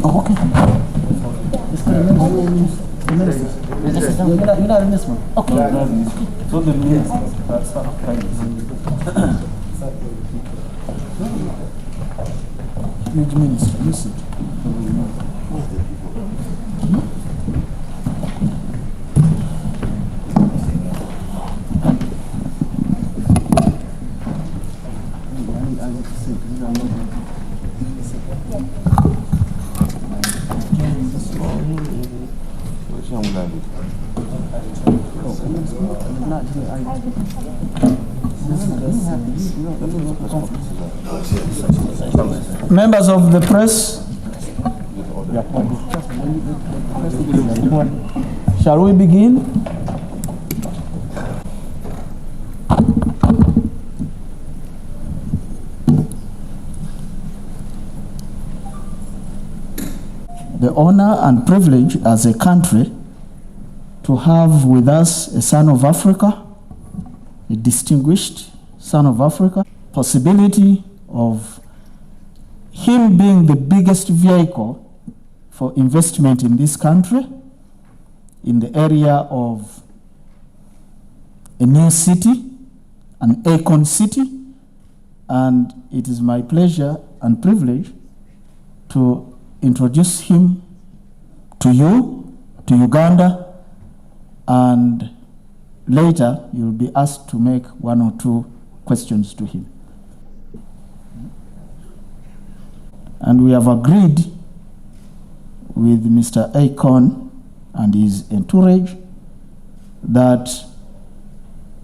Oh, okay. You're not in this one. Okay. So the minister, that's sort of huge minister, listen. Members of the press, shall we begin? The honor and privilege as a country to have with us a son of Africa, a distinguished son of Africa, possibility of him being the biggest vehicle for investment in this country, in the area of a new city, an Akon city, and it is my pleasure and privilege to introduce him to you, to Uganda, and later you'll be asked to make one or two questions to him. And we have agreed with Mr. Akon and his entourage that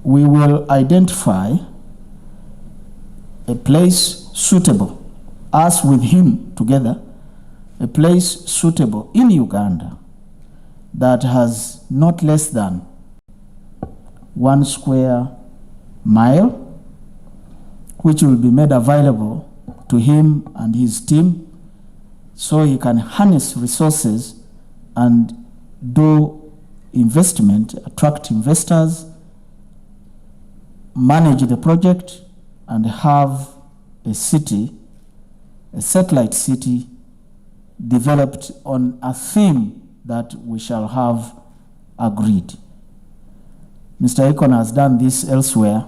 we will identify a place suitable, us with him together, a place suitable in Uganda that has not less than 1 square mile, which will be made available to him and his team so he can harness resources and do investment, attract investors, manage the project, and have a city, a satellite city, developed on a theme that we shall have agreed. Mr. Akon has done this elsewhere.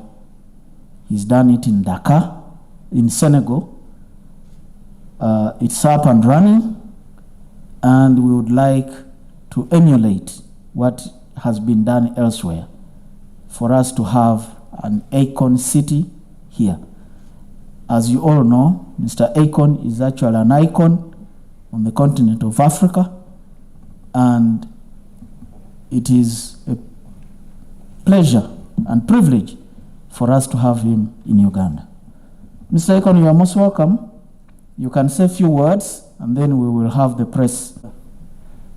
He's done it in Dakar, in Senegal. It's up and running, and we would like to emulate what has been done elsewhere for us to have an Akon city here. As you all know, Mr. Akon is actually an icon on the continent of Africa, and it is a pleasure and privilege for us to have him in Uganda. Mr. Akon, you are most welcome. You can say a few words, and then we will have the press.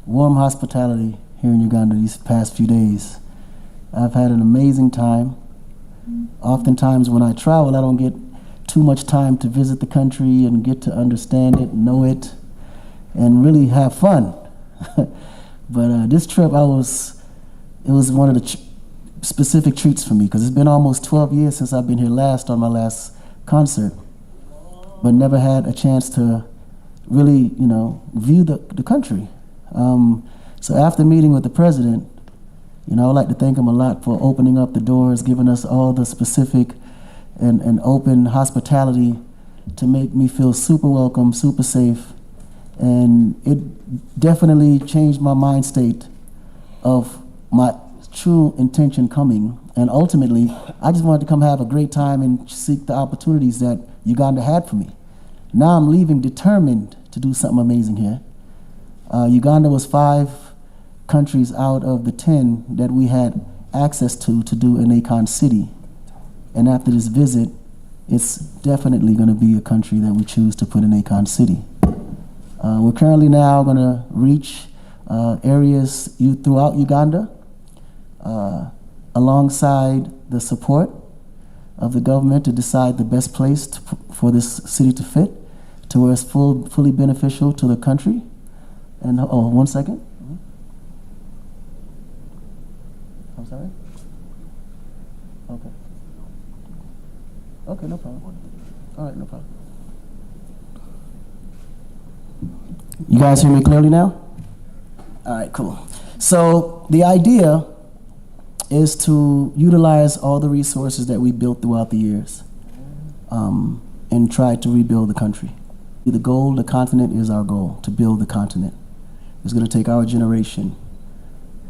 Warm hospitality here in Uganda these past few days. I've had an amazing time. Oftentimes when I travel, I don't get too much time to visit the country and get to understand it, know it, and really have fun. But this trip, it was one of the specific treats for me, because it's been almost 12 years since I've been here last on my last concert, but never had a chance to really, view the country. So after meeting with the president, I would like to thank him a lot for opening up the doors, giving us all the specific and open hospitality to make me feel super welcome, super safe. And it definitely changed my mind state of my true intention coming. And ultimately, I just wanted to come have a great time and seek the opportunities that Uganda had for me. Now I'm leaving determined to do something amazing here. Uganda was 5 countries out of the 10 that we had access to do in Akon City. And after this visit, it's definitely going to be a country that we choose to put in Akon City. We're currently now going to reach areas throughout Uganda alongside the support of the government to decide the best place for this city to fit, to where it's fully beneficial to the country. And, 1 second. I'm sorry? Okay. Okay, no problem. All right, no problem. You guys hear me clearly now? All right, cool. So the idea is to utilize all the resources that we built throughout the years and try to rebuild the country. The goal, the continent is our goal, to build the continent. It's going to take our generation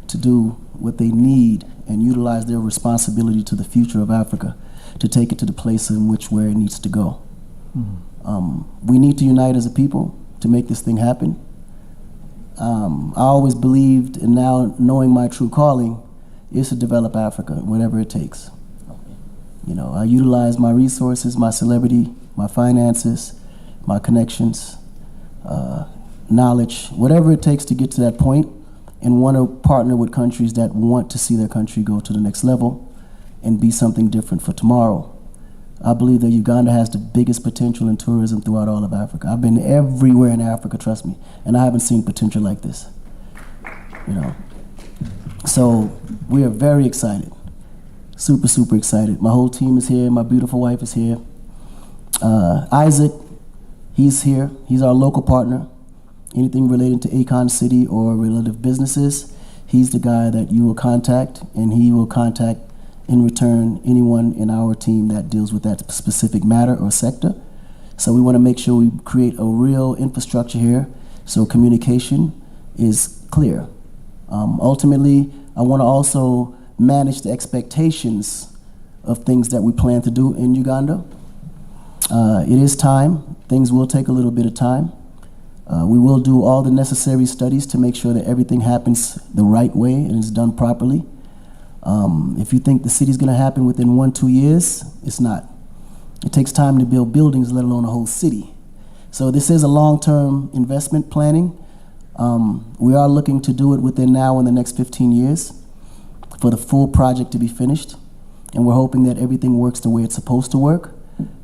to do what they need and utilize their responsibility to the future of Africa to take it to the place in which where it needs to go. We need to unite as a people to make this thing happen. I always believed, and now knowing my true calling, is to develop Africa, whatever it takes. You know, I utilize my resources, my celebrity, my finances, my connections, knowledge, whatever it takes to get to that point, and want to partner with countries that want to see their country go to the next level and be something different for tomorrow. I believe that Uganda has the biggest potential in tourism throughout all of Africa. I've been everywhere in Africa, trust me, and I haven't seen potential like this. You know, so we are very excited, super, super excited. My whole team is here. My beautiful wife is here. Isaac, he's here. He's our local partner. Anything related to Akon City or relative businesses, he's the guy that you will contact, and he will contact in return anyone in our team that deals with that specific matter or sector. So we want to make sure we create a real infrastructure here so communication is clear. Ultimately, I want to also manage the expectations of things that we plan to do in Uganda. It is time. Things will take a little bit of time. We will do all the necessary studies to make sure that everything happens the right way and is done properly. If you think the city's going to happen within 1-2 years, it's not. It takes time to build buildings, let alone a whole city. So this is a long-term investment planning. We are looking to do it within now and the next 15 years for the full project to be finished. And we're hoping that everything works the way it's supposed to work.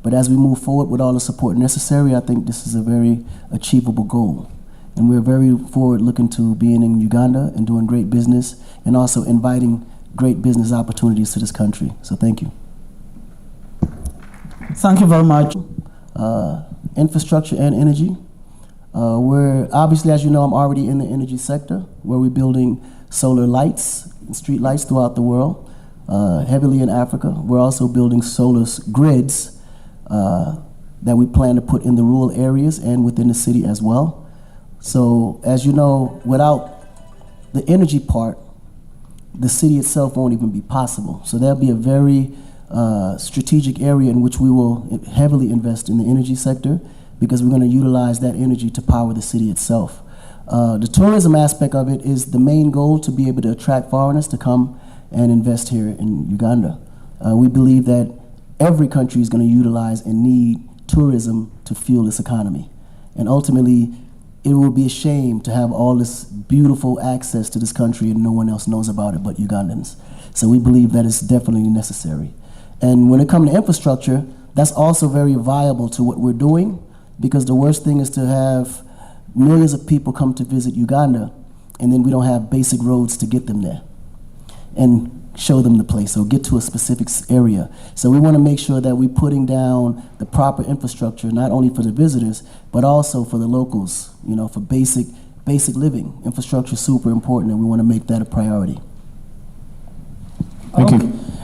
But as we move forward with all the support necessary, I think this is a very achievable goal. And we're very forward looking to being in Uganda and doing great business and also inviting great business opportunities to this country. So thank you. Thank you very much. Infrastructure and energy. We're obviously, as you know, I'm already in the energy sector where we're building solar lights and street lights throughout the world, heavily in Africa. We're also building solar grids that we plan to put in the rural areas and within the city as well. So as you know, without the energy part, the city itself won't even be possible. So there'll be a very strategic area in which we will heavily invest in the energy sector because we're going to utilize that energy to power the city itself. The tourism aspect of it is the main goal, to be able to attract foreigners to come and invest here in Uganda. We believe that every country is going to utilize and need tourism to fuel its economy. And ultimately, it will be a shame to have all this beautiful access to this country and no one else knows about it but Ugandans. So we believe that it's definitely necessary. And when it comes to infrastructure, that's also very viable to what we're doing, because the worst thing is to have millions of people come to visit Uganda and then we don't have basic roads to get them there and show them the place or get to a specific area. So we want to make sure that we're putting down the proper infrastructure, not only for the visitors, but also for the locals, you know, for basic living. Infrastructure is super important, and we want to make that a priority. Thank you.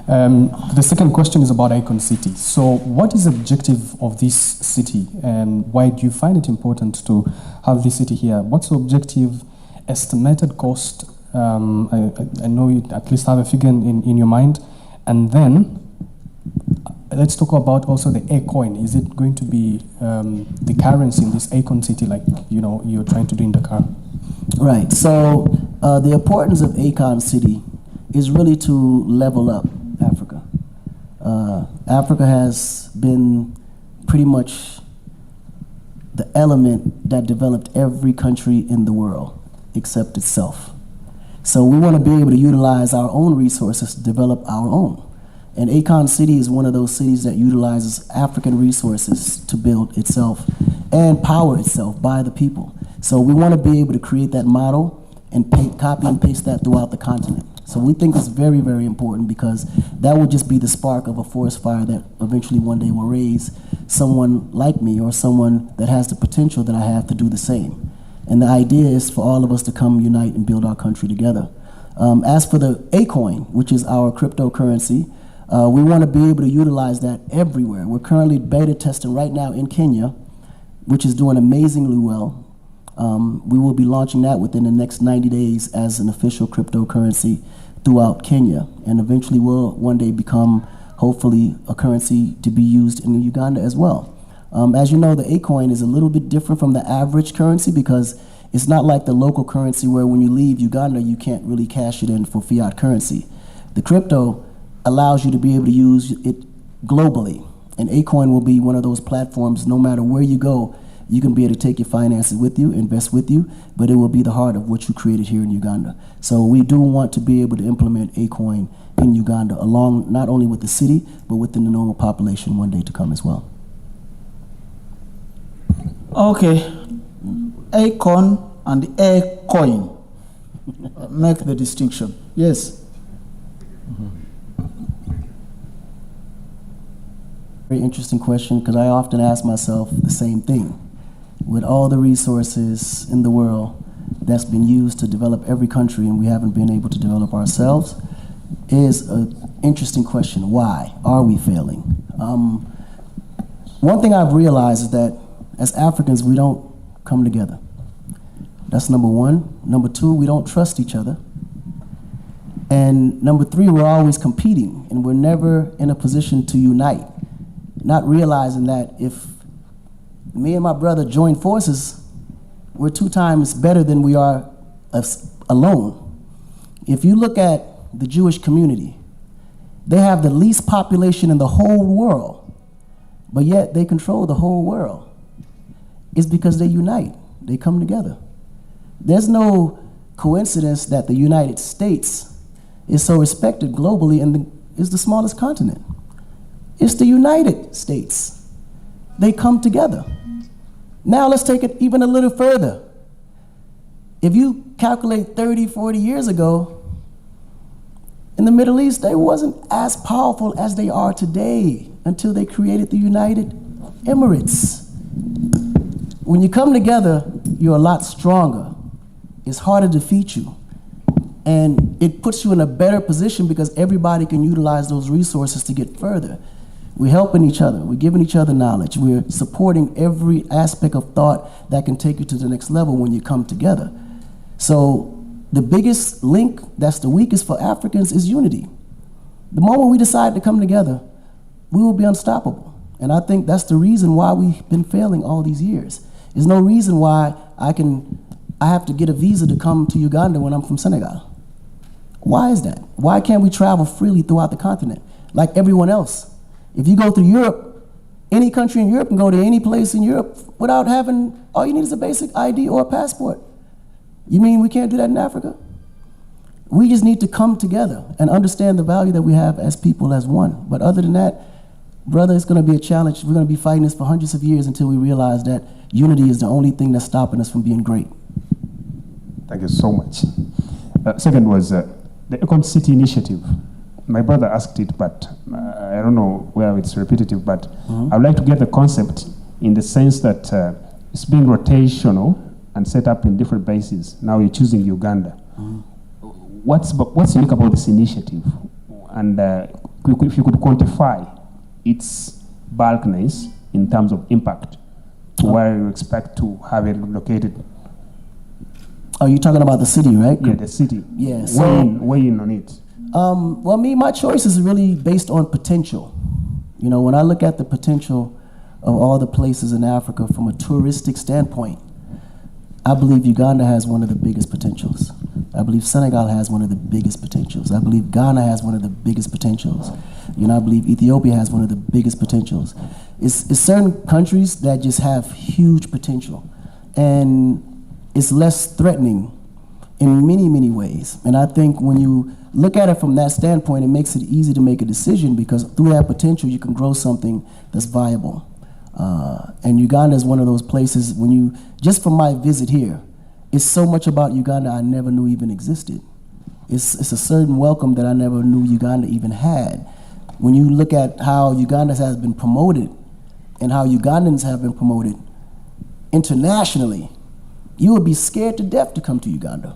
The second question is about Akon City. So what is the objective of this city, and why do you find it important to have this city here? What's the objective, estimated cost? I know you at least have a figure in your mind. And then let's talk about also the Akoin. Is it going to be the currency in this Akon City, like, you know, you're trying to do in Dakar? Right. So the importance of Akon City is really to level up Africa. Africa has been pretty much the element that developed every country in the world except itself. So we want to be able to utilize our own resources to develop our own. And Akon City is one of those cities that utilizes African resources to build itself and power itself by the people. So we want to be able to create that model and copy and paste that throughout the continent. So we think it's very, very important, because that will just be the spark of a forest fire that eventually one day will raise someone like me or someone that has the potential that I have to do the same. And the idea is for all of us to come unite and build our country together. As for the Akoin, which is our cryptocurrency, we want to be able to utilize that everywhere. We're currently beta testing right now in Kenya, which is doing amazingly well. We will be launching that within the next 90 days as an official cryptocurrency throughout Kenya, and eventually will one day become, hopefully, a currency to be used in Uganda as well. As you know, the Akoin is a little bit different from the average currency because it's not like the local currency where when you leave Uganda, you can't really cash it in for fiat currency. The crypto allows you to be able to use it globally, and Akoin will be one of those platforms, no matter where you go, you can be able to take your finances with you, invest with you, but it will be the heart of what you created here in Uganda. So we do want to be able to implement Akoin in Uganda, along not only with the city, but within the normal population one day to come as well. Okay, Akon and Akoin. Make the distinction. Yes. Very interesting question, because I often ask myself the same thing. With all the resources in the world that's been used to develop every country and we haven't been able to develop ourselves, is an interesting question. Why are we failing? One thing I've realized is that as Africans, we don't come together. That's number one. Number two, we don't trust each other. And number three, we're always competing, and we're never in a position to unite, not realizing that if me and my brother join forces, we're 2 times better than we are alone. If you look at the Jewish community, they have the least population in the whole world, but yet they control the whole world. It's because they unite, they come together. There's no coincidence that the United States is so respected globally and is the smallest continent. It's the United States. They come together. Now let's take it even a little further. If you calculate 30, 40 years ago, in the Middle East, they wasn't as powerful as they are today until they created the United Emirates. When you come together, you're a lot stronger. It's harder to defeat you. And it puts you in a better position because everybody can utilize those resources to get further. We're helping each other. We're giving each other knowledge. We're supporting every aspect of thought that can take you to the next level when you come together. So the biggest link that's the weakest for Africans is unity. The moment we decide to come together, we will be unstoppable. And I think that's the reason why we've been failing all these years. There's no reason why I have to get a visa to come to Uganda when I'm from Senegal. Why is that? Why can't we travel freely throughout the continent like everyone else? If you go through Europe, any country in Europe can go to any place in Europe without having, all you need is a basic ID or a passport. You mean we can't do that in Africa? We just need to come together and understand the value that we have as people as one. But other than that, brother, it's going to be a challenge. We're going to be fighting this for hundreds of years until we realize that unity is the only thing that's stopping us from being great. Thank you so much. Second was the Akon City Initiative. My brother asked it, but I don't know where it's repetitive, but I would like to get the concept in the sense that it's being rotational and set up in different bases. Now you're choosing Uganda. What's unique about this initiative? And if you could quantify its bulkness in terms of impact, to where you expect to have it located. Are you talking about the city, right? Yeah, the city. Yeah. Weigh in on it. Well, my choice is really based on potential. You know, when I look at the potential of all the places in Africa from a touristic standpoint, I believe Uganda has one of the biggest potentials. I believe Senegal has one of the biggest potentials. I believe Ghana has one of the biggest potentials. You know, I believe Ethiopia has one of the biggest potentials. It's certain countries that just have huge potential, and it's less threatening in many, many ways. And I think when you look at it from that standpoint, it makes it easy to make a decision because through that potential, you can grow something that's viable. And Uganda is one of those places when you, just from my visit here, it's so much about Uganda I never knew even existed. It's a certain welcome that I never knew Uganda even had. When you look at how Uganda has been promoted and how Ugandans have been promoted internationally, you would be scared to death to come to Uganda.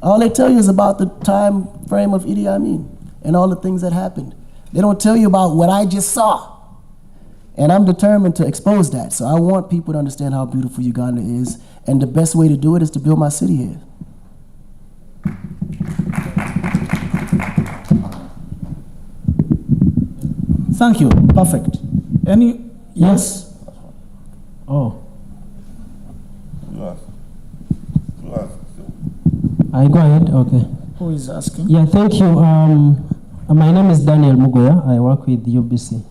All they tell you is about the time frame of Idi Amin and all the things that happened. They don't tell you about what I just saw. And I'm determined to expose that. So I want people to understand how beautiful Uganda is, and the best way to do it is to build my city here. Thank you. Perfect. Any? Yes? Oh. I go ahead. Okay. Who is asking? Yeah, thank you. My name is Daniel Mugoya. I work with UBC.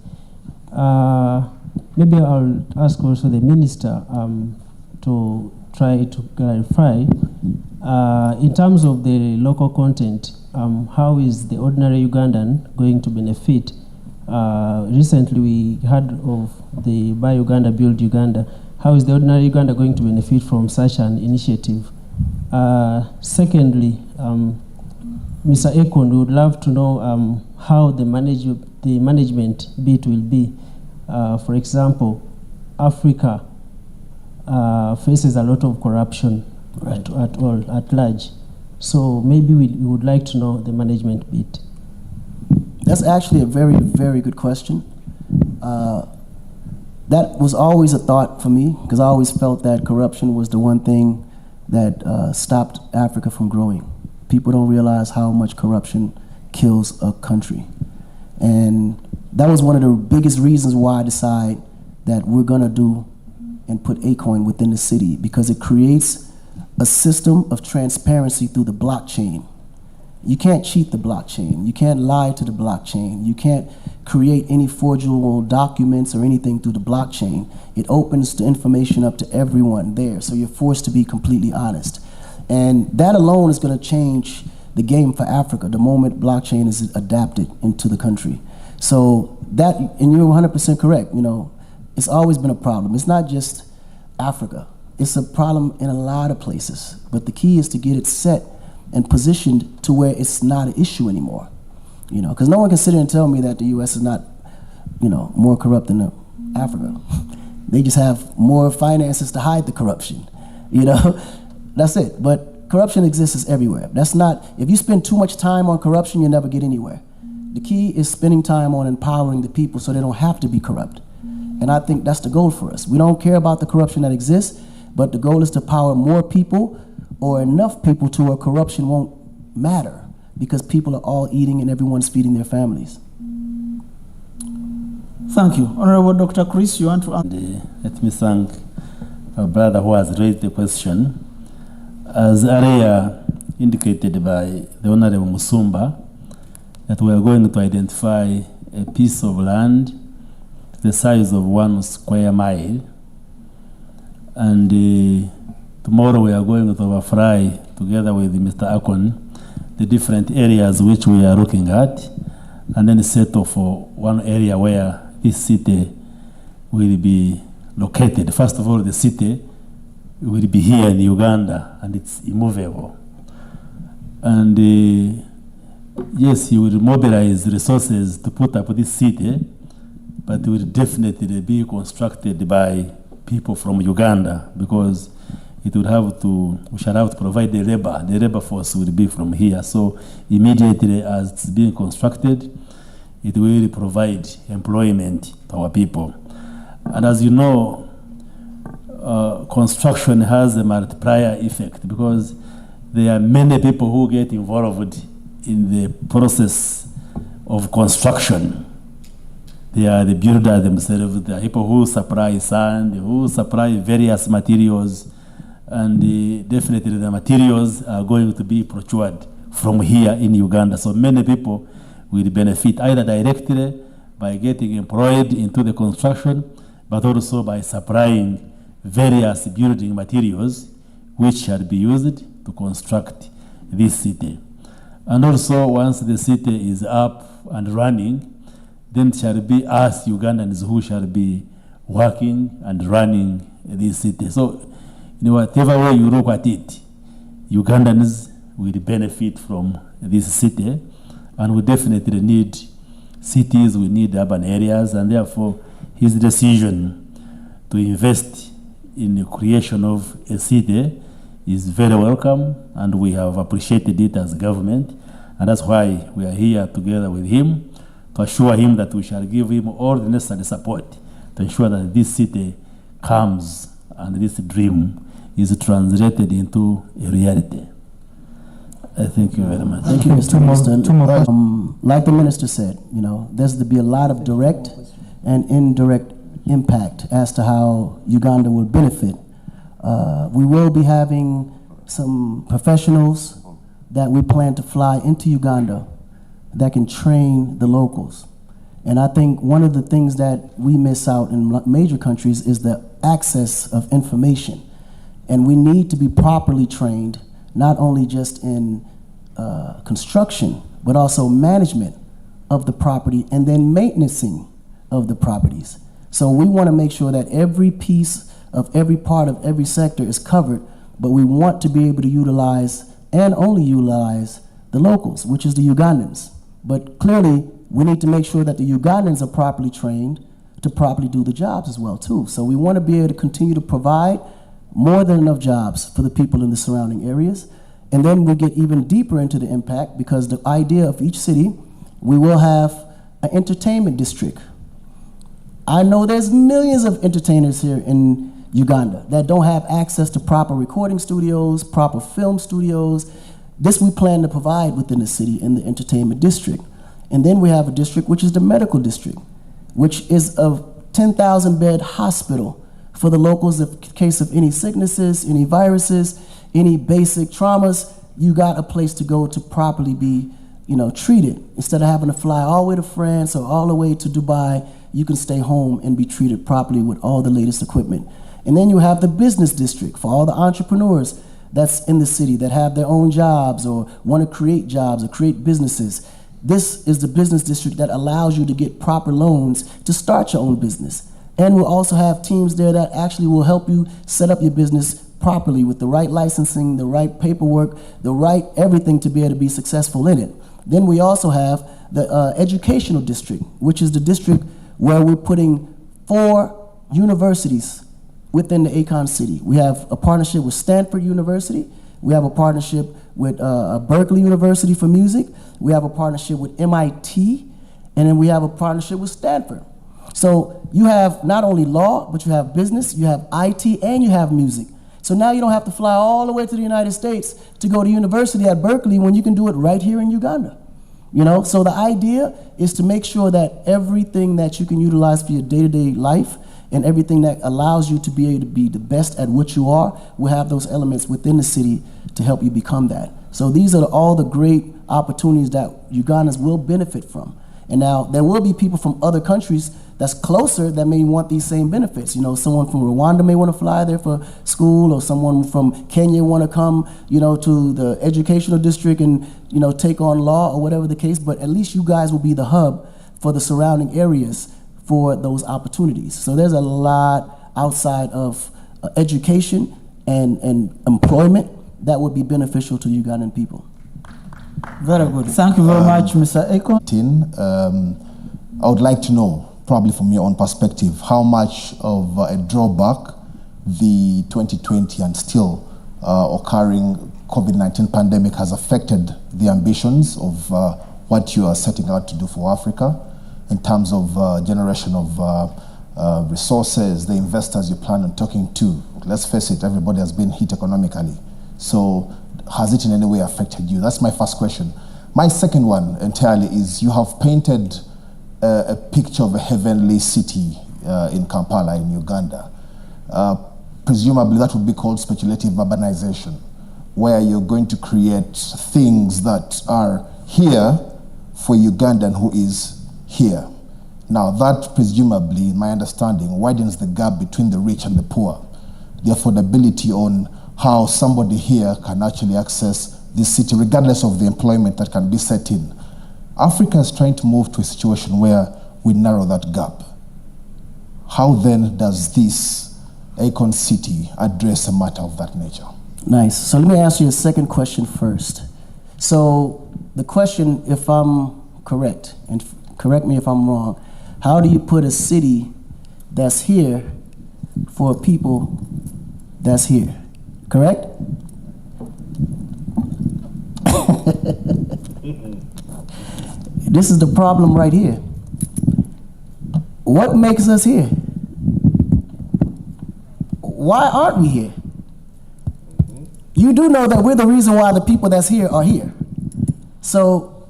Maybe I'll ask also the minister to try to clarify in terms of the local content. How is the ordinary Ugandan going to benefit? Recently, we heard of the Buy Uganda, Build Uganda. How is the ordinary Uganda going to benefit from such an initiative? Secondly, Mr. Akon, we would love to know how the management bit will be. For example, Africa faces a lot of corruption at large. So maybe we would like to know the management bit. That's actually a very, very good question. That was always a thought for me, because I always felt that corruption was the one thing that stopped Africa from growing. People don't realize how much corruption kills a country. And that was one of the biggest reasons why I decided that we're gonna do and put Akoin within the city, because it creates a system of transparency through the blockchain. You can't cheat the blockchain. You can't lie to the blockchain. You can't create any forgeable documents or anything through the blockchain. It opens the information up to everyone there, so you're forced to be completely honest. And that alone is going to change the game for Africa the moment blockchain is adapted into the country. So that, and you're 100% correct, you know, it's always been a problem. It's not just Africa. It's a problem in a lot of places. But the key is to get it set and positioned to where it's not an issue anymore. You know, because no one can sit here and tell me that the U.S. is not, you know, more corrupt than Africa. They just have more finances to hide the corruption. You know, that's it. But corruption exists everywhere. That's not, if you spend too much time on corruption, you'll never get anywhere. The key is spending time on empowering the people so they don't have to be corrupt. And I think that's the goal for us. We don't care about the corruption that exists, but the goal is to empower more people, or enough people to where corruption won't matter, because people are all eating and everyone's feeding their families. Thank you. Honorable Dr. Chris, you want to answer? Let me thank our brother who has raised the question. As earlier indicated by the Honorable Musumba, that we are going to identify a piece of land the size of 1 square mile, and tomorrow we are going to overfly together with Mr. Akon the different areas which we are looking at, and then settle for one area where this city will be located. First of all, the city will be here in Uganda, and it's immovable. And yes, he will mobilize resources to put up this city, but it will definitely be constructed by people from Uganda, because it would have to, we shall have to provide the labor force will be from here. So immediately as it's being constructed, it will provide employment to our people. And as you know, construction has a multiplier effect, because there are many people who get involved in the process of construction. They are the builders themselves, there are people who supply sand, who supply various materials, and definitely the materials are going to be procured from here in Uganda. So many people will benefit either directly by getting employed into the construction, but also by supplying various building materials which shall be used to construct this city. And also, once the city is up and running, then it shall be us Ugandans who shall be working and running this city. So in whatever way you look at it, Ugandans will benefit from this city, and we definitely need cities, we need urban areas, and therefore his decision to invest in the creation of a city is very welcome, and we have appreciated it as government, and that's why we are here together with him to assure him that we shall give him all the necessary support to ensure that this city comes and this dream is translated into a reality. Thank you very much. Thank you, Mr. Minister. Like the minister said, you know, there's to be a lot of direct and indirect impact as to how Uganda will benefit. We will be having some professionals that we plan to fly into Uganda that can train the locals. And I think one of the things that we miss out in major countries is the access of information. And we need to be properly trained, not only just in construction, but also management of the property and then maintenancing of the properties. So we want to make sure that every piece of every part of every sector is covered, but we want to be able to utilize and only utilize the locals, which is the Ugandans. But clearly, we need to make sure that the Ugandans are properly trained to properly do the jobs as well, too. So we want to be able to continue to provide more than enough jobs for the people in the surrounding areas. And then we get even deeper into the impact, because the idea of each city, we will have an entertainment district. I know there's millions of entertainers here in Uganda that don't have access to proper recording studios, proper film studios. This we plan to provide within the city in the entertainment district. And then we have a district which is the medical district, which is a 10,000 bed hospital for the locals in case of any sicknesses, any viruses, any basic traumas. You got a place to go to properly be, you know, treated. Instead of having to fly all the way to France or all the way to Dubai, you can stay home and be treated properly with all the latest equipment. And then you have the business district for all the entrepreneurs that's in the city that have their own jobs or want to create jobs or create businesses. This is the business district that allows you to get proper loans to start your own business. And we'll also have teams there that actually will help you set up your business properly with the right licensing, the right paperwork, the right everything to be able to be successful in it. Then we also have the educational district, which is the district where we're putting 4 universities within the Akon city. We have a partnership with Stanford University. We have a partnership with Berkeley University for music. We have a partnership with MIT, and then we have a partnership with Stanford. So you have not only law, but you have business, you have IT, and you have music. So now you don't have to fly all the way to the United States to go to university at Berkeley when you can do it right here in Uganda. You know, so the idea is to make sure that everything that you can utilize for your day-to-day life and everything that allows you to be able to be the best at what you are will have those elements within the city to help you become that. So these are all the great opportunities that Ugandans will benefit from. And now there will be people from other countries that's closer that may want these same benefits. You know, someone from Rwanda may want to fly there for school, or someone from Kenya want to come, you know, to the educational district and, you know, take on law or whatever the case. But at least you guys will be the hub for the surrounding areas for those opportunities. So there's a lot outside of education and employment that would be beneficial to Ugandan people. Very good. Thank you very much, Mr. Akon. I would like to know, probably from your own perspective, how much of a drawback the 2020 and still occurring COVID-19 pandemic has affected the ambitions of what you are setting out to do for Africa in terms of generation of resources, the investors you plan on talking to. Let's face it, everybody has been hit economically. So has it in any way affected you? That's my first question. My second one entirely is, you have painted a picture of a heavenly city in Kampala in Uganda. Presumably that would be called speculative urbanization, where you're going to create things that are here for Ugandan who is here. Now that presumably, in my understanding, widens the gap between the rich and the poor. The affordability on how somebody here can actually access this city, regardless of the employment that can be set in. Africa is trying to move to a situation where we narrow that gap. How then does this Akon city address a matter of that nature? Nice. So let me ask you a second question first. So the question, if I'm correct, and correct me if I'm wrong, how do you put a city that's here for people that's here, correct? This is the problem right here. What makes us here? Why aren't we here? You do know that we're the reason why the people that's here are here. So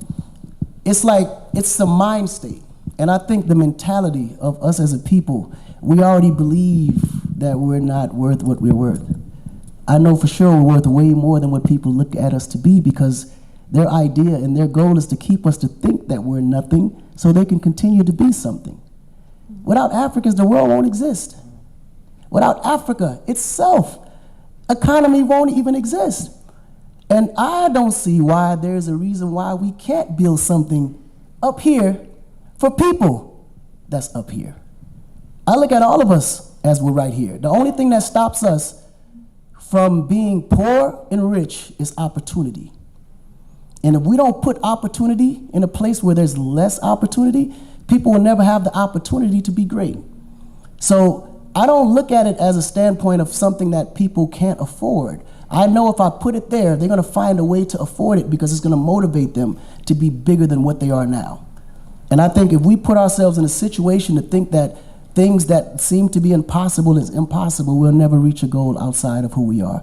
it's like, it's the mind state. And I think the mentality of us as a people, we already believe that we're not worth what we're worth. I know for sure we're worth way more than what people look at us to be, because their idea and their goal is to keep us to think that we're nothing so they can continue to be something. Without Africans, the world won't exist. Without Africa itself, economy won't even exist. And I don't see why there's a reason why we can't build something up here for people that's up here. I look at all of us as we're right here. The only thing that stops us from being poor and rich is opportunity. And if we don't put opportunity in a place where there's less opportunity, people will never have the opportunity to be great. So I don't look at it as a standpoint of something that people can't afford. I know if I put it there, they're gonna find a way to afford it because it's gonna motivate them to be bigger than what they are now. And I think if we put ourselves in a situation to think that things that seem to be impossible is impossible, we'll never reach a goal outside of who we are.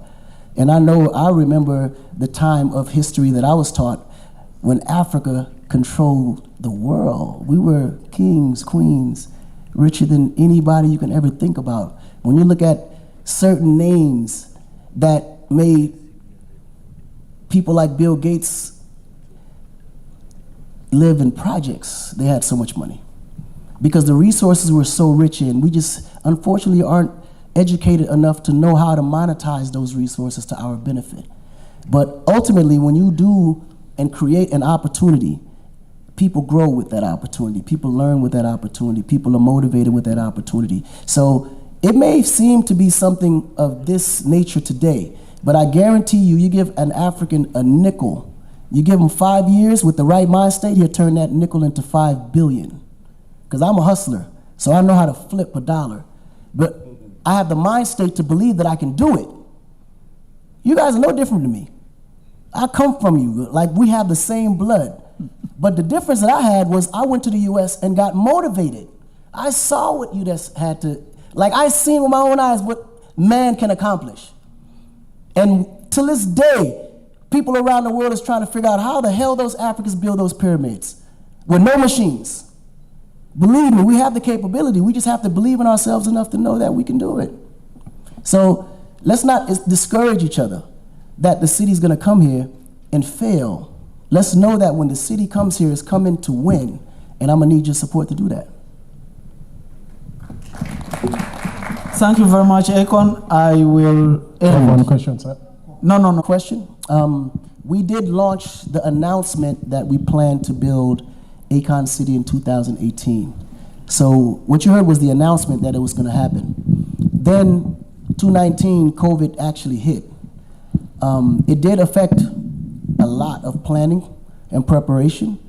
And I remember the time of history that I was taught when Africa controlled the world. We were kings, queens, richer than anybody you can ever think about. When you look at certain names that made people like Bill Gates live in projects, they had so much money. Because the resources were so rich in, we just unfortunately aren't educated enough to know how to monetize those resources to our benefit. But ultimately, when you do and create an opportunity, people grow with that opportunity. People learn with that opportunity. People are motivated with that opportunity. So it may seem to be something of this nature today, but I guarantee you, you give an African a nickel, you give him 5 years with the right mind state, he'll turn that nickel into 5 billion. Because I'm a hustler, so I know how to flip a dollar. But I have the mind state to believe that I can do it. You guys are no different to me. I come from you, like we have the same blood. But the difference that I had was I went to the US and got motivated. I saw what you just had to, like I seen with my own eyes what man can accomplish. And till this day, people around the world is trying to figure out how the hell those Africans build those pyramids with no machines. Believe me, we have the capability. We just have to believe in ourselves enough to know that we can do it. So let's not discourage each other that the city's gonna come here and fail. Let's know that when the city comes here, it's coming to win, and I'm gonna need your support to do that. Thank you very much, Akon. I will end. One question, sir. No. Question. We did launch the announcement that we plan to build Akon City in 2018. So what you heard was the announcement that it was gonna happen. Then 2019, COVID actually hit. It did affect a lot of planning and preparation.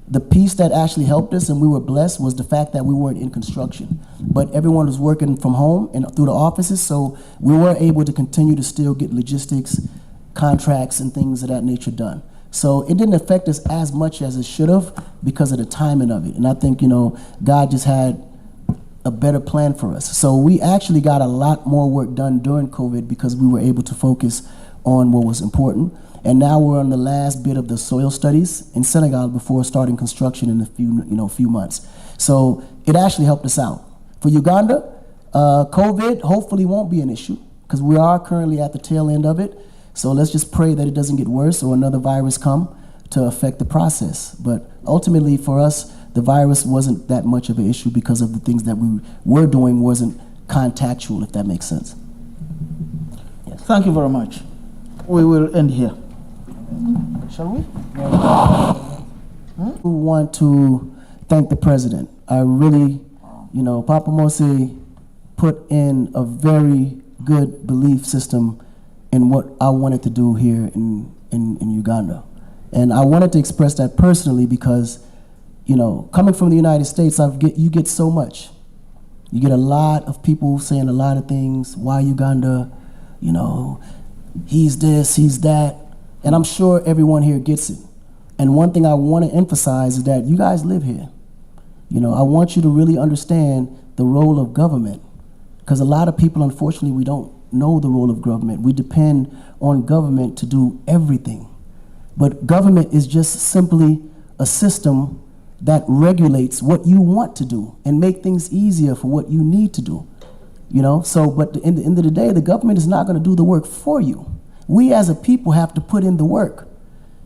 The piece that actually helped us and we were blessed was the fact that we weren't in construction, but everyone was working from home and through the offices, so we were able to continue to still get logistics, contracts, and things of that nature done. So it didn't affect us as much as it should have because of the timing of it. And I think, God just had a better plan for us. So we actually got a lot more work done during COVID because we were able to focus on what was important. And now we're on the last bit of the soil studies in Senegal before starting construction in a few months. So it actually helped us out. For Uganda, COVID hopefully won't be an issue because we are currently at the tail end of it. So let's just pray that it doesn't get worse or another virus come to affect the process. But ultimately for us, the virus wasn't that much of an issue because of the things that we were doing wasn't contactual, if that makes sense. Yes. Thank you very much. We will end here. Shall we? We want to thank the president. I really, Papa Mose put in a very good belief system in what I wanted to do here in Uganda. And I wanted to express that personally because, coming from the United States, you get so much. You get a lot of people saying a lot of things. Why Uganda? you know, he's this, he's that. And I'm sure everyone here gets it. And one thing I want to emphasize is that you guys live here. You know, I want you to really understand the role of government. Because a lot of people, unfortunately, we don't know the role of government. We depend on government to do everything. But government is just simply a system that regulates what you want to do and make things easier for what you need to do. You know, so, but in the end of the day, the government is not going to do the work for you. We as a people have to put in the work.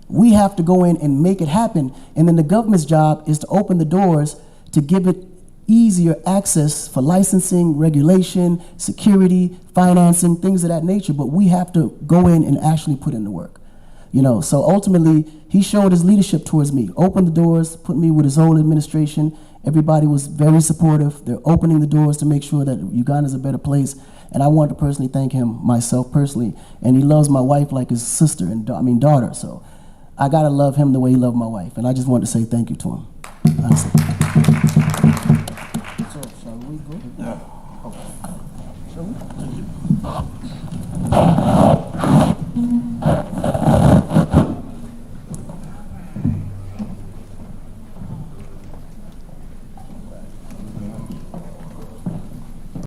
We have to go in and make it happen. And then the government's job is to open the doors to give it easier access for licensing, regulation, security, financing, things of that nature. But we have to go in and actually put in the work. You know, so ultimately, he showed his leadership towards me, opened the doors, put me with his whole administration. Everybody was very supportive. They're opening the doors to make sure that Uganda is a better place. And I want to personally thank him, myself personally. And he loves my wife like his sister and daughter. So I gotta love him the way he loved my wife. And I just want to say thank you to him. Honestly. So shall we go? Yeah. Okay. Shall we?